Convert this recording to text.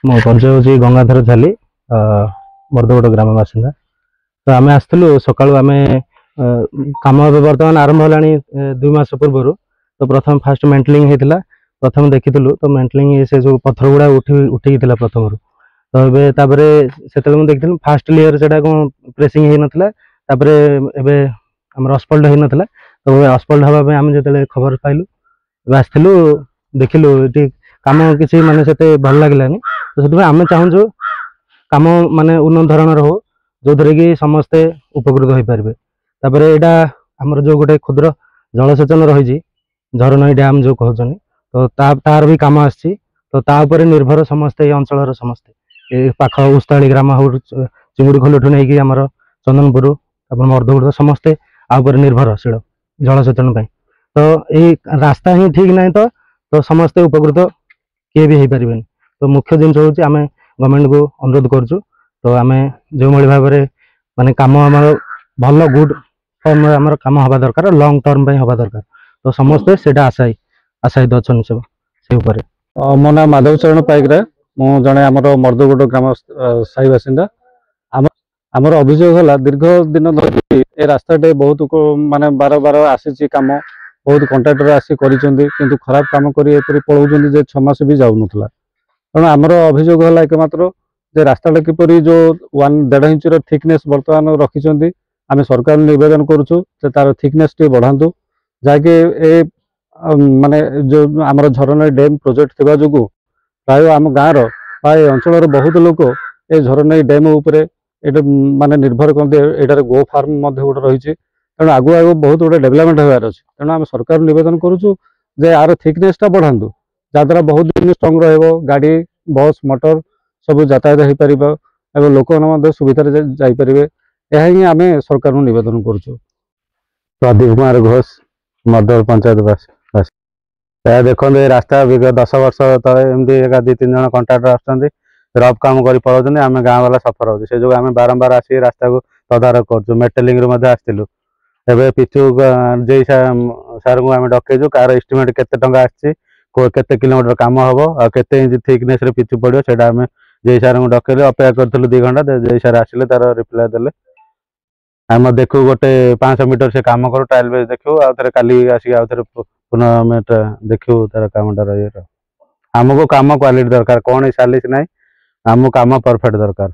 मो परिचय हूँ गंगाधर झाली मर्दगोड़ ग्राम बासिंदा। तो आम आसलु सका आम कम बर्तमान आरंभ है 2 मास पूर्व। तो प्रथम फास्ट मेंटलिंग होता प्रथम देखी तो मेंटलिंग से जो पथर गुड़ा उठी प्रथम तो ये से देखी फास्ट लेयर से प्रेसिंग हो नाला अस्पल्ट हो नाला। तो अस्पल्ट हाँपाई आम जो खबर पाइलु आसलु देखिलु ये कम किसी मानने से भल लगे तो से आम चाहूँ कम माने उन्नत धरणर हो जो थे कि समस्ते उपकृत हो पारे। तापर यहाँ आमर जो गोटे क्षुद्र जलसेचन रही झरनई डैम जो कहते तो तार भी कम आसी तो तापर निर्भर समस्ते अंचल समस्ते पाख उस्ताली ग्राम हो चिंगुड़ी खोल ठू नहीं आमर चंदनपुर मर्दगुड़ समस्ते आपर निर्भरशील जलसेचन पर। तो ये रास्ता ही ठीक ना तो समस्ते उपकृत किए भी हो पारे। तो मुख्य जिन हूँ आम गवर्नमेंट को अनुरोध करुँ। तो आम जो भाव में माने काम आम भल गुड फॉर्म आम कम हवा दरकार लंग टर्म हवा दरकार। तो समस्ते से आशायित अच्छा सब से मो ना माधव चरण पाइकरा मु जड़े आम मर्दगोड़ ग्राम साई बासिंदा। आमर अभियोग है दीर्घ दिन धरी ए रास्ताटे बहुत माने बार बार आसी कम बहुत कंट्राक्टर आसी कर खराब कम कर पलाऊँ 6 मास भी जाऊन तेणु आमर अभियोग है एकमात्र जे रास्ताटा किपर जो 1.5 इंच थिकनेस बर्तमान रखी आम सरकार निवेदन करुँ तार थिकनेस टी बढ़ातु जहाँकि ए माने जो आमर झरना डैम प्रोजेक्ट थी जो प्राय आम गाँव प्राय अंचल बहुत लोक ए झरना डैम उपरे माने निर्भर करते एटार गो फार्म गोटे रही। तेणु आगु आगु बहुत गोटे डेभलपमेंट होबार अच्छे तेणु आम सरकार निवेदन करुँ जे यार थिकनेसटा बढ़ातु जहाँद्वारा बहुत दिन स्ट्रंग गाड़ी बस मोटर सब यातायात हो पार और लोक सुविधार जापर यह ही आम सरकार निवेदन करुँ। प्रदीप कुमार घोष मर्दगोड़ पंचायत बास देखो ये रास्ता विगत 10 वर्ष तले एमती 2-3 जन कंट्राक्टर आसुँच रफ काम कर पलाऊँ आम गाँव वाला सफर हो से जो आम बारंबार आसिक रास्ता को तदारख करूँ मेटेलिंग आसलु एवं पिचु जे सार को आम डकईचु कार एस्टिमेट केते टंका आसी केते किलोमीटर कम हम और केते इंच थिकनेस रे पिचु पड़ो से आम जे सार को डकईले अपेक्षा करूँ 2 घंटा जे सार आसिले तार रिप्लाय देले आम देखू गोटे 500 मीटर से काम करूँ ट्रायल बेस देखू आउे काली आसिक आउे पुनः देखू तार कमटा रही आमको कम क्वालिटी दरकार कौन सालिस ना आमको कम परफेक्ट दरकार।